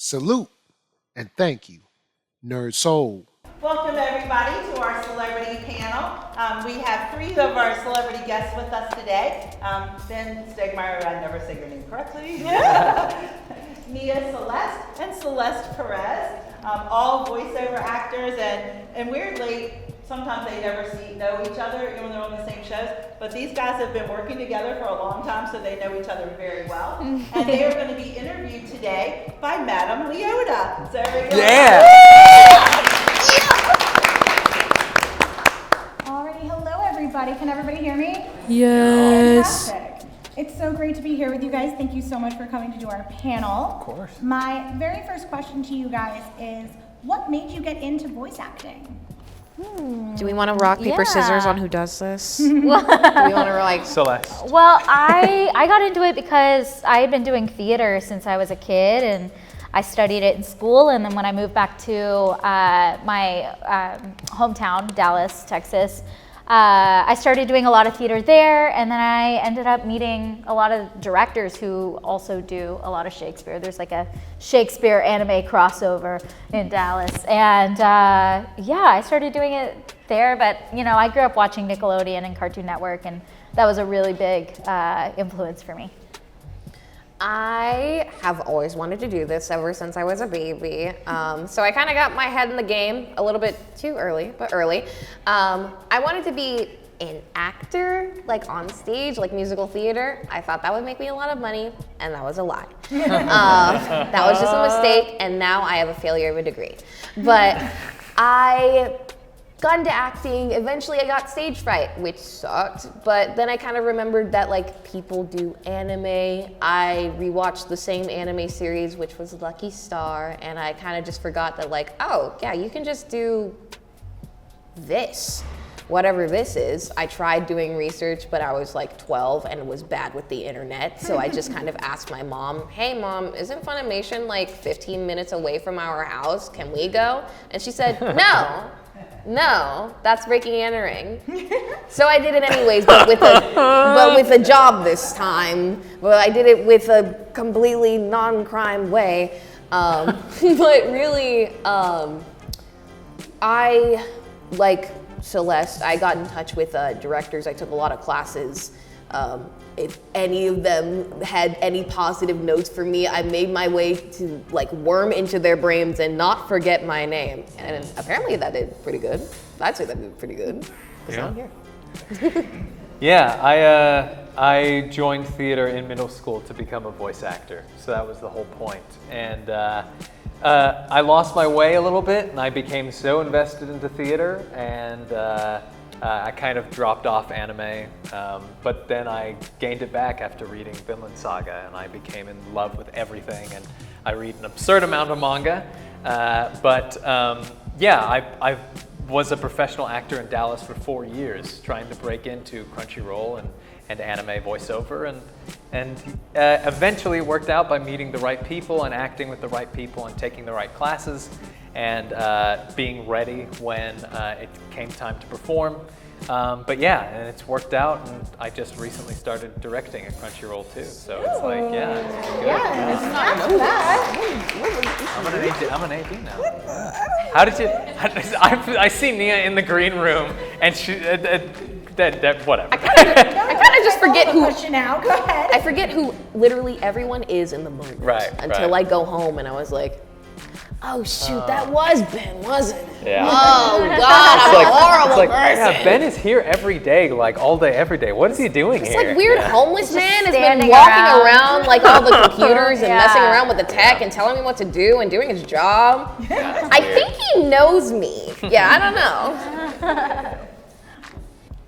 Salute and thank you, NERDSoul. Welcome everybody to our celebrity panel. We have three of our celebrity guests with us today. Ben Stegmair, I never say your name correctly. Nia Celeste and Celeste Perez, all voiceover actors, and weirdly, sometimes they never know each other even when they're on the same shows, but these guys have been working together for a long time, so they know each other very well. And they are going to be interviewed today by Madame Leota. So there we go. Yeah! Alrighty, hello everybody. Can everybody hear me? Yes. Fantastic. It's so great to be here with you guys. Thank you so much for coming to do our panel. Of course. My very first question to you guys is, what made you get into voice acting? Do we want to rock, paper, scissors on who does this? Do we want to Celeste. Well, I got into it because I had been doing theater since I was a kid, and I studied it in school. And then when I moved back to my hometown, Dallas, Texas, I started doing a lot of theater there, and then I ended up meeting a lot of directors who also do a lot of Shakespeare. There's like a Shakespeare anime crossover in Dallas, and yeah, I started doing it there. But you know, I grew up watching Nickelodeon and Cartoon Network, and that was a really big influence for me. I have always wanted to do this ever since I was a baby. So I kind of got my head in the game a little bit too early, but early. I wanted to be an actor, like on stage, like musical theater. I thought that would make me a lot of money, and that was a lie. That was just a mistake, and now I have a failure of a degree. But I got into acting. Eventually I got stage fright, which sucked, but then I kind of remembered that like people do anime. I rewatched the same anime series, which was Lucky Star, and I kind of just forgot that like, oh yeah, you can just do this, whatever this is. I tried doing research, but I was like 12 and was bad with the internet, so I just kind of asked my mom, hey mom, isn't Funimation like 15 minutes away from our house? Can we go? And she said, no, that's breaking and entering. So I did it anyways, but with a job this time. Well, I did it with a completely non-crime way. But really, I, like Celeste, I got in touch with directors. I took a lot of classes. If any of them had any positive notes for me, I made my way to like worm into their brains and not forget my name. And apparently that did pretty good. I'd say that did pretty good. Yeah. I'm here. Yeah, I joined theater in middle school to become a voice actor. So that was the whole point. And I lost my way a little bit, and I became so invested into theater, and I kind of dropped off anime, but then I gained it back after reading Vinland Saga, and I became in love with everything, and I read an absurd amount of manga. Yeah, I was a professional actor in Dallas for 4 years, trying to break into Crunchyroll and anime voiceover, and eventually it worked out by meeting the right people and acting with the right people and taking the right classes, and being ready when it came time to perform. But yeah, and it's worked out, and I just recently started directing at Crunchyroll too. So it's like, yeah, it's good. Yeah, it's not bad. I'm an AD now. How did you? I see Nia in the green room, and she. Whatever. I kind of just forget who. Now, go ahead. I forget who literally everyone is in the moment. Right. Until I go home and I was like, oh shoot, that was Ben, wasn't it? Yeah. Oh God, I'm a horrible person. Yeah, Ben is here every day, like all day, every day. What is he doing This here? like weird homeless man has been standing walking around like all the computers and Yeah. messing around with the tech and telling me what to do and doing his job. Yeah, I weird. think he knows me. Yeah, I don't know.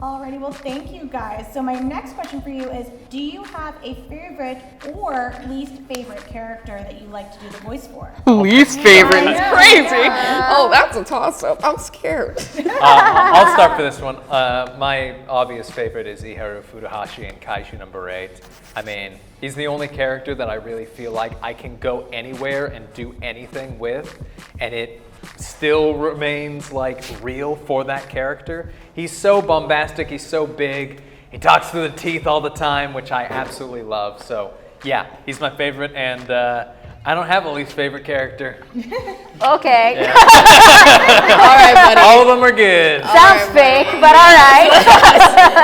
Alrighty, well, thank you guys. So my next question for you is, do you have a favorite or least favorite character that you like to do the voice for? Least favorite? I That's know, crazy. yeah. Oh, that's a toss-up. I'm scared. I'll start for this one. My obvious favorite is Iharu Furuhashi in Kaiju number 8. I mean, he's the only character that I really feel like I can go anywhere and do anything with, and it still remains like real for that character. He's so bombastic, he's so big, he talks through the teeth all the time, which I absolutely love. So yeah, he's my favorite, and I don't have a least favorite character. Okay. Yeah. All right, buddy. All of them are good. Sounds fake, but all right.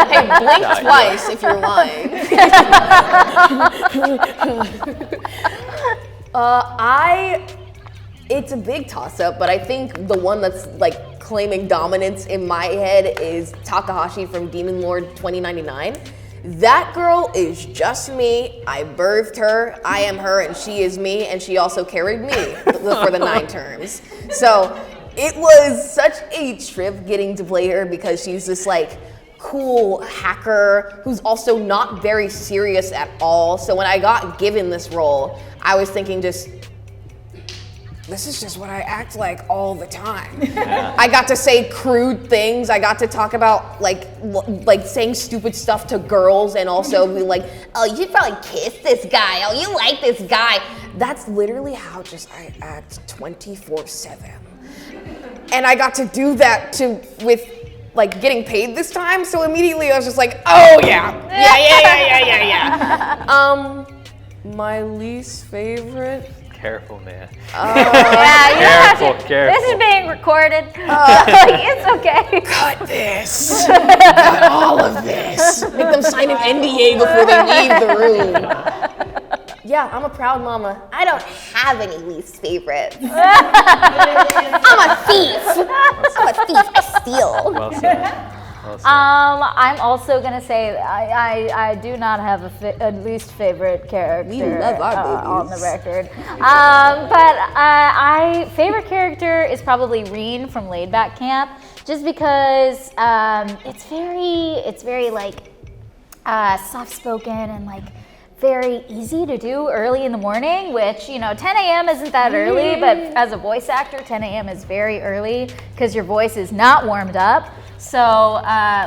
Hey, blink twice if you're lying. It's a big toss-up, but I think the one that's like claiming dominance in my head is Takahashi from Demon Lord 2099. That girl is just me. I birthed her. I am her, and she is me, and she also carried me for the 9 terms. So it was such a trip getting to play her because she's this like cool hacker who's also not very serious at all. So when I got given this role, I was thinking this is just what I act like all the time. Yeah. I got to say crude things. I got to talk about like saying stupid stuff to girls and also be like, oh, you should probably kiss this guy. Oh, you like this guy. That's literally how just I act 24/7. And I got to do that with like getting paid this time. So immediately I was just like, oh yeah. My least favorite. Careful, man. Yeah, you don't have to. Careful. This is being recorded. Like, it's okay. Cut this. Cut all of this. Make them sign an NDA before they leave the room. Yeah, I'm a proud mama. I don't have any least favorites. I'm a thief. I'm a thief. I steal. Well said. Well said. I'm also gonna say I do not have a least favorite character. We love our babies. On the record. But favorite character is probably Reen from Laid Back Camp, just because it's very like soft spoken and like very easy to do early in the morning, which, 10 a.m. isn't that early, but as a voice actor, 10 a.m. is very early because your voice is not warmed up. So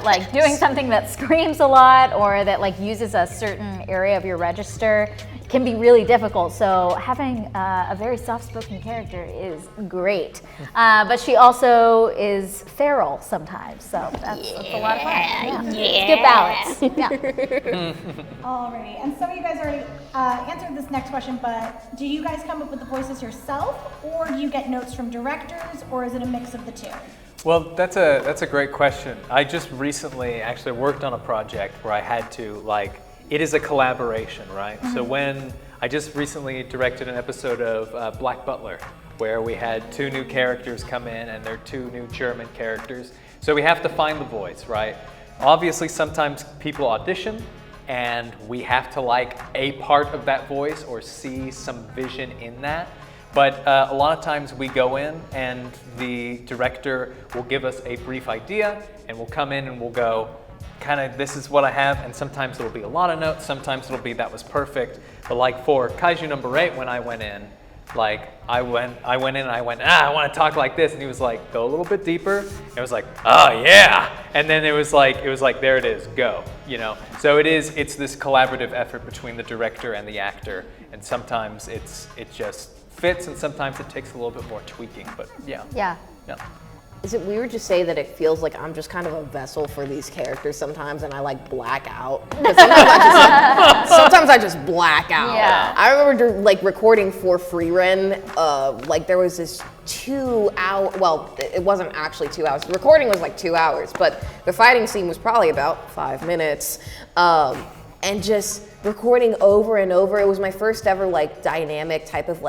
like doing something that screams a lot or that like uses a certain area of your register can be really difficult. So having a very soft-spoken character is great. But she also is feral sometimes, so that's a lot of fun. Yeah. Good balance. Yeah. Alrighty, and some of you guys already answered this next question, but do you guys come up with the voices yourself, or do you get notes from directors, or is it a mix of the two? Well, that's a great question. I just recently actually worked on a project where I had to it is a collaboration, right? Mm-hmm. So when I just recently directed an episode of Black Butler, where we had 2 new characters come in and they're 2 new German characters. So we have to find the voice, right? Obviously, sometimes people audition and we have to like a part of that voice or see some vision in that. But a lot of times we go in and the director will give us a brief idea and we'll come in and we'll go, kind of, this is what I have, and sometimes it'll be a lot of notes, sometimes it'll be that was perfect. But like for Kaiju number 8, when I went in, I went in and I went, I want to talk like this, and he was like, go a little bit deeper. And it was like, oh yeah, and then it was like there it is, go, So it's this collaborative effort between the director and the actor, and sometimes it just fits, and sometimes it takes a little bit more tweaking, but yeah. Is it weird to say that it feels like I'm just kind of a vessel for these characters sometimes, and I like black out? Sometimes I just black out. Yeah. I remember recording for Freeren, there was this 2-hour, well, it wasn't actually 2 hours. The recording was like 2 hours, but the fighting scene was probably about 5 minutes. And just recording over and over. It was my first ever dynamic type of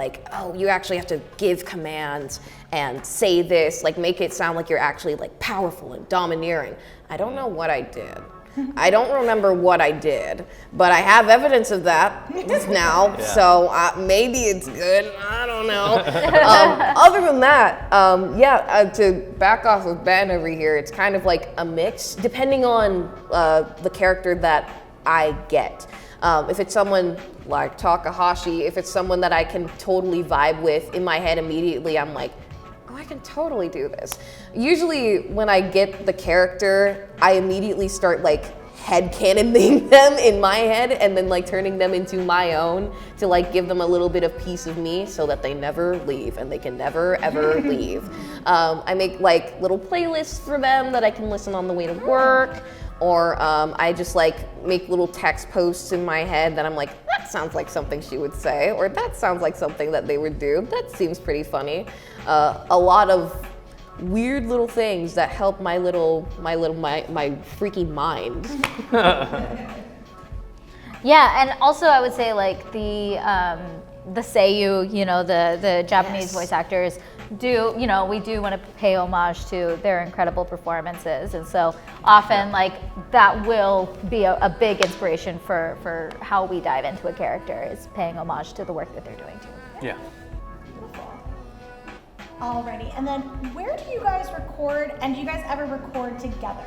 you actually have to give commands and say this, make it sound like you're actually powerful and domineering. I don't know what I did. I don't remember what I did, but I have evidence of that now, so maybe it's good, I don't know. Other than that, to back off of Ben over here, it's kind of like a mix, depending on the character that I get. If it's someone like Takahashi, if it's someone that I can totally vibe with, in my head immediately I'm like, oh, I can totally do this. Usually when I get the character, I immediately start headcanoning them in my head and then turning them into my own to give them a little bit of piece of me so that they never leave and they can never ever leave. I make little playlists for them that I can listen on the way to work. Or I just make little text posts in my head that I'm like, that sounds like something she would say, or that sounds like something that they would do. That seems pretty funny. A lot of weird little things that help my freaky mind. Yeah, and also I would say like the seiyuu, the Japanese voice actors do, we do want to pay homage to their incredible performances, and so often like that will be a big inspiration for how we dive into a character, is paying homage to the work that they're doing too. Yeah. Alrighty, and then where do you guys record, and do you guys ever record together?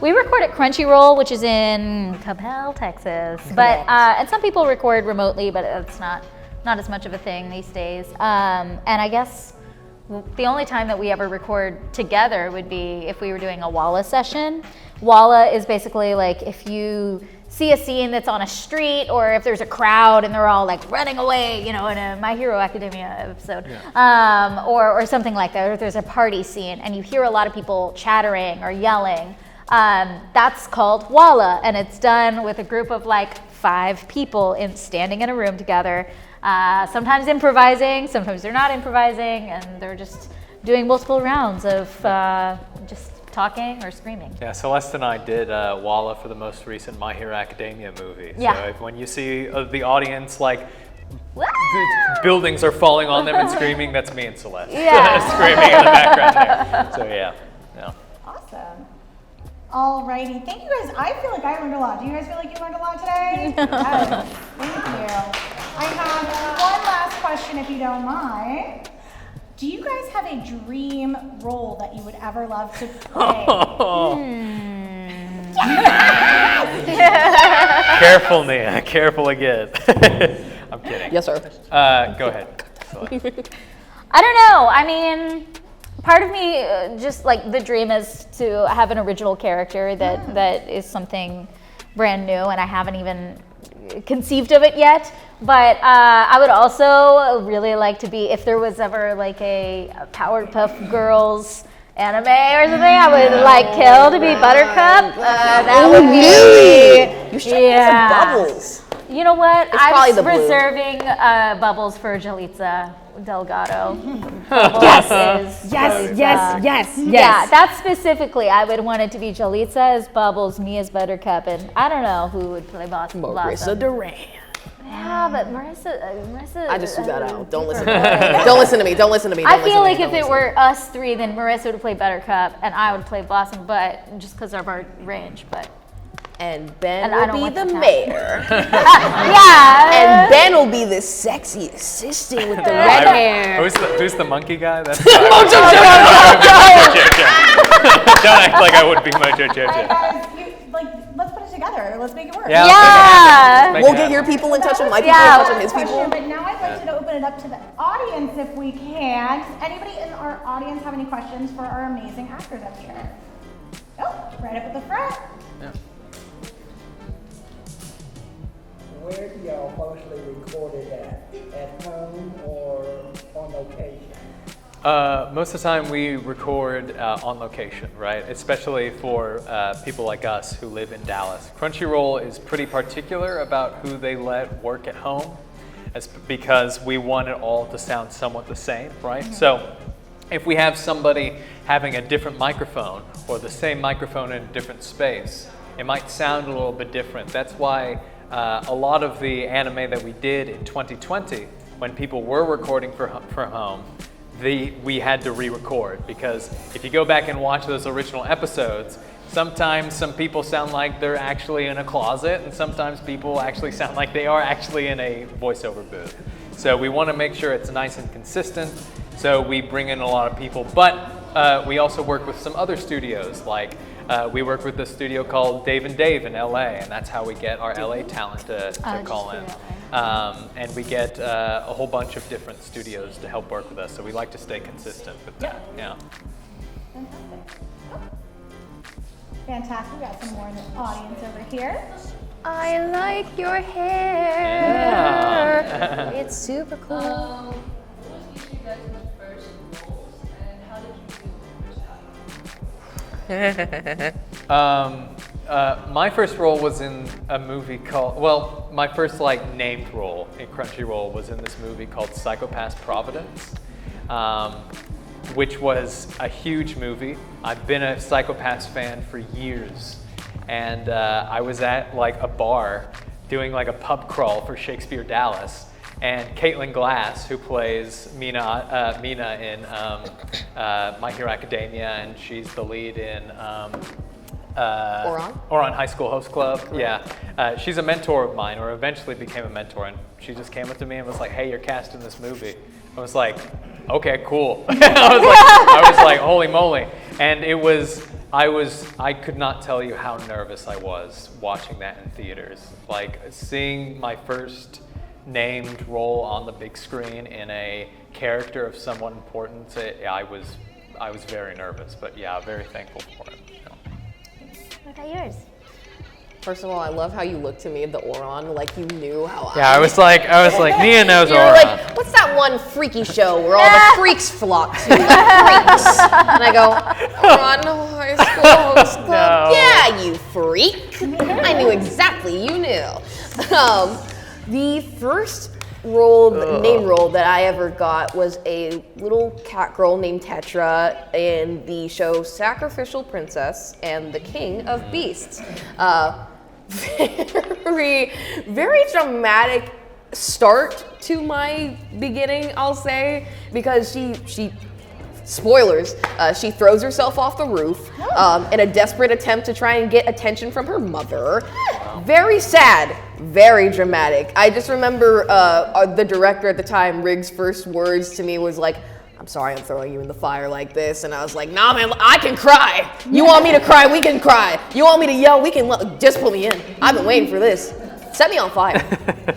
We record at Crunchyroll, which is in Cabell, Texas. But and some people record remotely, but it's not as much of a thing these days. And I guess the only time that we ever record together would be if we were doing a Walla session. Walla is basically like if you see a scene that's on a street, or if there's a crowd and they're all like running away, in a My Hero Academia episode, or something like that, or if there's a party scene and you hear a lot of people chattering or yelling. That's called Walla, and it's done with a group of like 5 people standing in a room together, sometimes improvising, sometimes they're not improvising, and they're just doing multiple rounds of just talking or screaming. Yeah, Celeste and I did Walla for the most recent My Hero Academia movie. Yeah. So when you see the audience like the buildings are falling on them and screaming, that's me and Celeste. Yeah. Screaming in the background there. So yeah. Awesome. Alrighty, thank you guys. I feel like I learned a lot. Do you guys feel like you learned a lot today? Yes. Thank you. I have one last question, if you don't mind. Do you guys have a dream role that you would ever love to play? Careful, Nia. Careful again. I'm kidding. Yes, sir. Go ahead. I don't know. I mean, part of me just like the dream is to have an original character that is something brand new, and I haven't even conceived of it yet. But I would also really like to be, if there was ever like a Powerpuff Girls anime or something, I would like Kill to be Buttercup. That would be You should use some bubbles. You know what? probably the I'm blue. reserving bubbles for Jalitza Delgado. Yes. Yeah, that specifically, I would want it to be Jalitza as Bubbles, me as Buttercup, and I don't know who would play Blossom. Marissa Duran. Yeah, but Marissa. I just threw that out. Don't listen to me. Don't listen to me. Don't listen to me. I feel like if it were us 3, then Marissa would play Buttercup, and I would play Blossom, but just because of our range, but. And Ben And I will don't be want the to mayor. Yeah. And Ben will be the sexy assistant with the red hair. Who's the monkey guy? That's Mojo Don't act like I would be Mojo Jojo. Guys, let's put it together. Let's make it work. Yeah. Yeah. Make We'll it get happen. your people in touch with my people Yeah. in touch with his people. But now I'd like to open it up to the audience if we can. Does anybody in our audience have any questions for our amazing actors up here? Oh, right up at the front. Where do y'all mostly record it at home or on location? Most of the time we record on location, right? Especially for people like us who live in Dallas. Crunchyroll is pretty particular about who they let work at home, because we want it all to sound somewhat the same, right? So if we have somebody having a different microphone or the same microphone in a different space, it might sound a little bit different. That's why a lot of the anime that we did in 2020, when people were recording from home, we had to re-record, because if you go back and watch those original episodes, sometimes some people sound like they're actually in a closet, and sometimes people actually sound like they are actually in a voiceover booth. So we want to make sure it's nice and consistent, so we bring in a lot of people. But we also work with some other studios, like we work with a studio called Dave and Dave in LA, and that's how we get our LA talent to call in. And we get a whole bunch of different studios to help work with us, so we like to stay consistent with that. Yeah. Fantastic. We got some more in the audience over here. I like your hair. Yeah. It's super cool. What was each of you guys' first roles, and how did you do the first time? My first role was in a movie called, well, my first like named role in Crunchyroll was in this movie called Psychopath Providence, which was a huge movie. I've been a Psychopaths fan for years, and I was at like a bar doing like a pub crawl for Shakespeare Dallas, and Caitlin Glass, who plays Mina in My Hero Academia, and she's the lead in Oron High School Host Club. Yeah, she's a mentor of mine, or eventually became a mentor, and she just came up to me and was like, "Hey, you're cast in this movie." I was like, "Okay, cool." I was like, "Holy moly!" And it was, I could not tell you how nervous I was watching that in theaters. Like seeing my first named role on the big screen in a character of someone important. I was very nervous, but yeah, very thankful for it. What about yours? First of all, I love how you looked to me at the Oron, like you knew how Yeah, I was like, Nia knows You were Oron. like, what's that one freaky show where all the freaks flock to? The freaks. And I go, Oron High School Host Club. No. Yeah, you freak. I knew exactly you knew. The first name role that I ever got was a little cat girl named Tetra in the show Sacrificial Princess and the King of Beasts. Very, very dramatic start to my beginning, I'll say, because she spoilers, she throws herself off the roof in a desperate attempt to try and get attention from her mother. Very sad, very dramatic. I just remember the director at the time, Riggs' first words to me was like, "I'm sorry I'm throwing you in the fire like this." And I was like, "Nah, man, I can cry. You want me to cry? We can cry. You want me to yell? We can just put me in. I've been waiting for this. Set me on fire.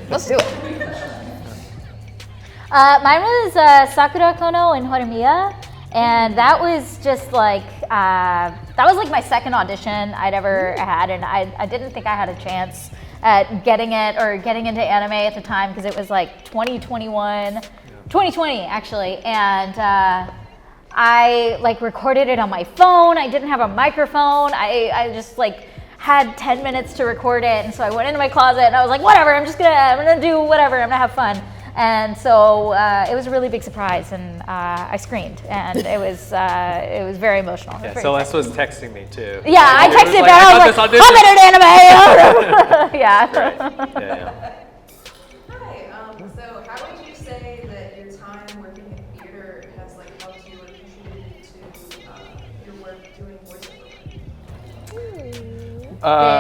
Let's do it." Mine was Sakura Kono in Horimiya, and that was just like that was like my second audition I'd ever had, and I didn't think I had a chance at getting it or getting into anime at the time because it was like 2020 actually, and I like recorded it on my phone. I didn't have a microphone. I just like had 10 minutes to record it, and so I went into my closet and I was like, whatever, I'm gonna do whatever, I'm gonna have fun. And so it was a really big surprise, and I screamed, and it was very emotional. Yeah, Celeste was texting me too. Yeah, I texted back. I was like, I'm in an anime. Yeah. Right. Yeah. Hi. So how would you say that your time working in theater has like helped you and contributed to your work doing voiceover?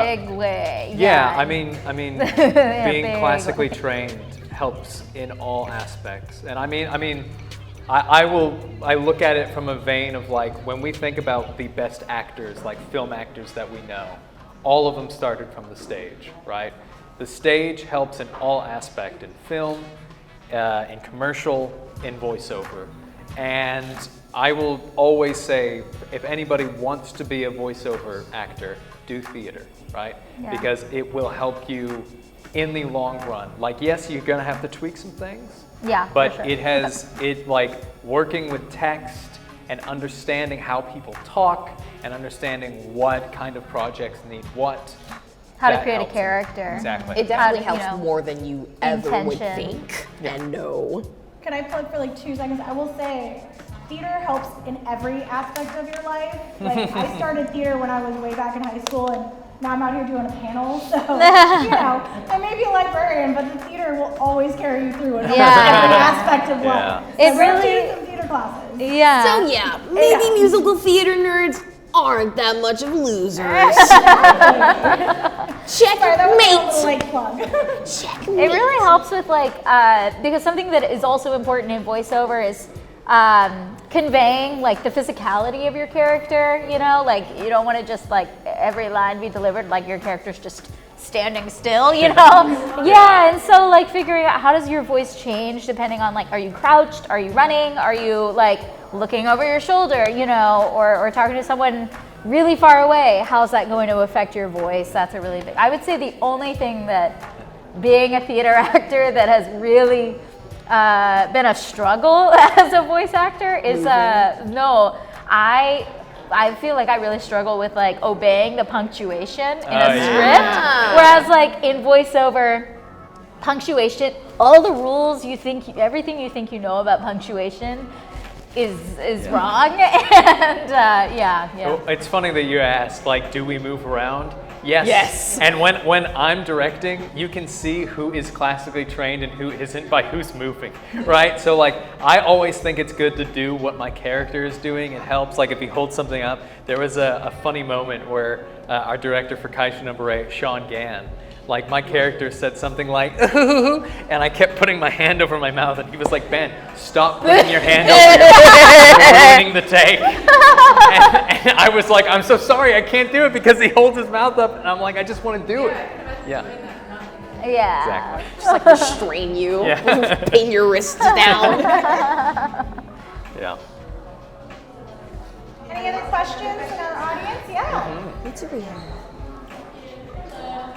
Big way. Yeah, I mean, Yeah, being big classically trained helps in all aspects. And I look at it from a vein of like, when we think about the best actors, like film actors that we know, all of them started from the stage, right? The stage helps in all aspect, in film, in commercial, in voiceover. And I will always say, if anybody wants to be a voiceover actor, do theater, right? Yeah. Because it will help you in the long run. Like, yes, you're gonna have to tweak some things. Yeah, But for sure. it like working with text and understanding how people talk and understanding what kind of projects need what. How to that create a helps. character. Exactly. It definitely How to, helps more than you ever would intention. think and know. Can I plug for like 2 seconds? I will say, theater helps in every aspect of your life. Like, I started theater when I was way back in high school, and now I'm out here doing a panel, so, you know, I may be a librarian, but the theater will always carry you through in every aspect of life. It So really- do some theater classes. Yeah. So yeah, maybe musical theater nerds aren't that much of losers. Sorry, that was a little Checkmate. late plug. It really helps with like, because something that is also important in voiceover is conveying like the physicality of your character, you know, like you don't want to just like every line be delivered like your character's just standing still, you know? Yeah, and so like figuring out how does your voice change depending on like, are you crouched, are you running, are you like looking over your shoulder, you know, or talking to someone really far away, how's that going to affect your voice? That's a really big, I would say the only thing that being a theater actor that has really been a struggle as a voice actor is I I feel like I really struggle with like obeying the punctuation in a yeah. script, whereas like in voiceover, punctuation, all the rules you think, everything you think you know about punctuation is wrong, and yeah. Oh, it's funny that you asked, like, do we move around? Yes. Yes. And when I'm directing, you can see who is classically trained and who isn't by who's moving, right? So like, I always think it's good to do what my character is doing. It helps. Like if he holds something up, there was a funny moment where our director for Kaiju number 8, Sean Gann, like my character said something like, ooh, and I kept putting my hand over my mouth, and he was like, Ben, stop putting your hand over your mouth. You're ruining the take. And I was like, I'm so sorry, I can't do it because he holds his mouth up, and I'm like, I just want to do it. Yeah. Yeah. Exactly. Just like restrain you, pin your wrists down. Yeah. Any other questions in our audience? Yeah.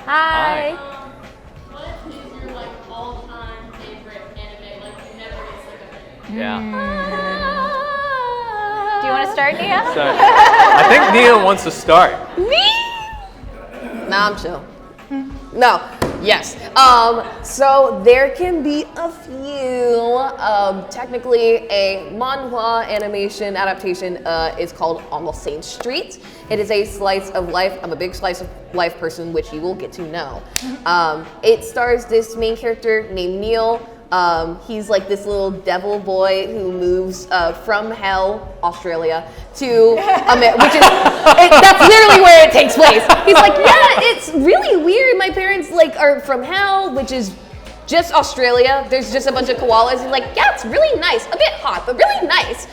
Hi. What is your like all-time favorite anime? Like you never get sick of it. Yeah. Do you want to start, Nia? So, I think Nia wants to start. Nah, I'm chill. No, yes. So there can be a few. Technically, a manhwa animation adaptation is called On the Same Street. It is a slice of life. I'm a big slice of life person, which you will get to know. It stars this main character named Neil. He's like this little devil boy who moves from hell, Australia, to which is that's literally where it takes place. He's like, yeah, it's really weird. My parents like are from hell, which is just Australia. There's just a bunch of koalas. He's like, yeah, it's really nice, a bit hot, but really nice.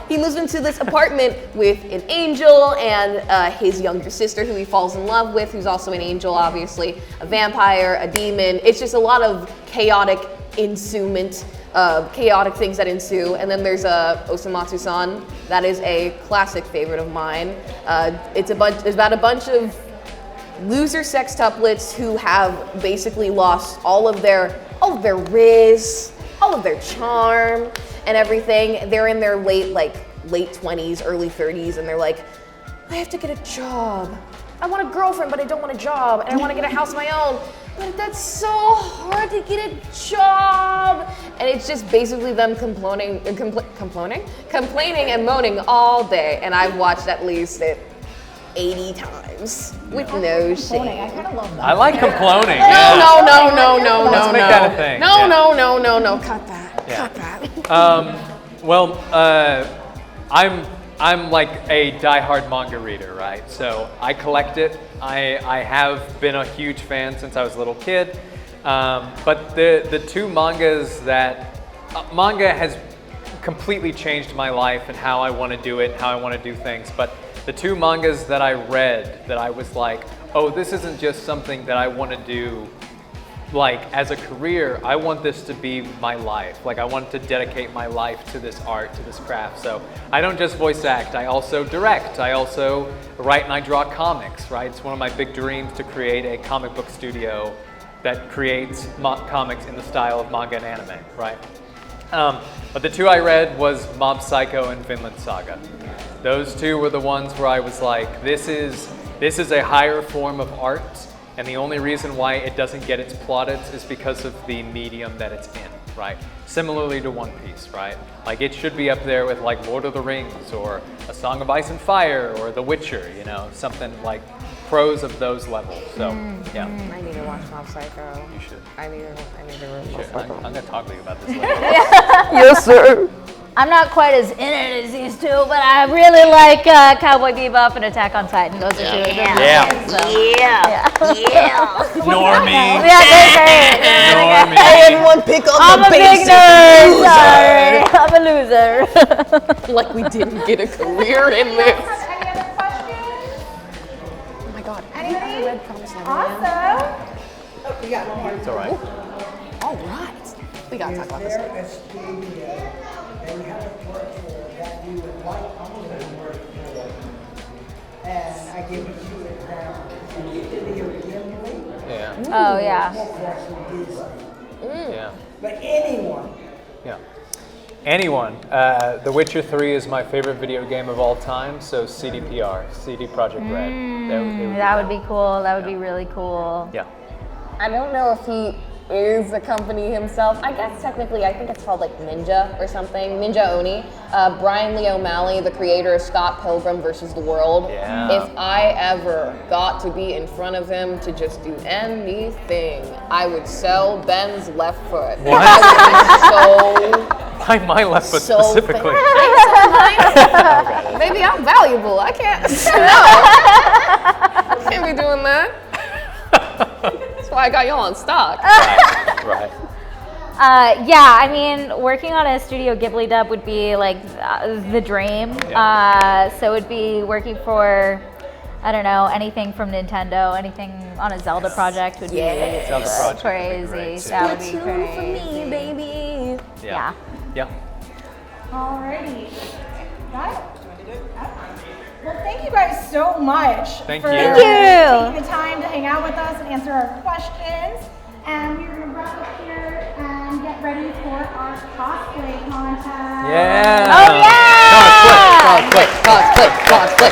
He moves into this apartment with an angel and his younger sister, who he falls in love with, who's also an angel, obviously, a vampire, a demon. It's just a lot of chaotic ensuement, chaotic things that ensue. And then there's Osamatsu-san. That is a classic favorite of mine. It's about a bunch of loser sextuplets who have basically lost all of their riz, all of their charm and everything. They're in their late 20s, early 30s, and they're like, I have to get a job. I want a girlfriend, but I don't want a job, and I want to get a house of my own. But that's so hard to get a job. And it's just basically them complaining and moaning all day. And I've watched at least it 80 times with no shame. I kind of love that. I like complaining. No. Let's make that a thing. No. Cut that. Yeah. Cut that. I'm like a diehard manga reader, right? So I collect it. I have been a huge fan since I was a little kid. But the two mangas that manga has completely changed my life and how I want to do it, how I want to do things. But the two mangas that I read that I was like, oh, this isn't just something that I want to do like as a career. I want this to be my life. Like I want to dedicate my life to this art, to this craft. So I don't just voice act, I also direct. I also write and I draw comics, right? It's one of my big dreams to create a comic book studio that creates comics in the style of manga and anime, right? But the two I read was Mob Psycho and Vinland Saga. Those two were the ones where I was like, this is a higher form of art, and the only reason why it doesn't get its plaudits is because of the medium that it's in, right? Similarly to One Piece, right? Like it should be up there with like Lord of the Rings or A Song of Ice and Fire or The Witcher, you know, something like pros of those levels. So, yeah. I need to watch Mob Psycho. You should. I need to read Mob I'm Psycho. gonna talk to you about this later. Yes, sir. I'm not quite as in it as these two, but I really like Cowboy Bebop and Attack on Titan. Those are two of them. Yeah. Normie. Yeah, they're great. Normie. Everyone pick up I'm the a big nerd. Sorry, I'm a loser. Like we didn't get a career in this. Any other questions? Oh my god. Anybody? Red Promise Neverland. Awesome. Oh, we got one more. It's all right. All right. We gotta talk about Is this. there a studio that you haven't worked for that you would like to work for? And I give you two examples. Studio Gimli, Yeah. Oh yeah. that's from Disney. Yeah. But anyone. Yeah. Anyone. The Witcher 3 is my favorite video game of all time, so CDPR, CD Projekt Red. That would be cool. That would be really cool. Yeah. I don't know if he is a company himself. I guess technically, I think it's called like Ninja or something. Ninja Oni. Brian Lee O'Malley, the creator of Scott Pilgrim vs. the World. Yeah. If I ever got to be in front of him to just do anything, I would sell Ben's left foot. What? I would be Why my left foot so specifically? Maybe I'm valuable. I can't. No. Can't be doing that. That's why I got y'all on stock. Right. Yeah, I mean, working on a Studio Ghibli dub would be like the dream. So it would be working for, I don't know, anything from Nintendo, anything on a Zelda project would be Zelda project crazy. would be great, too. That would be Tune for crazy. me, baby. Yeah. Yeah. Alrighty. Got it? Well, thank you guys so much Thank for you. Thank you. taking the time to hang out with us and answer our questions. And we're going to wrap up here and get ready for our cosplay contest. Yeah. Oh, yeah! Cosplay.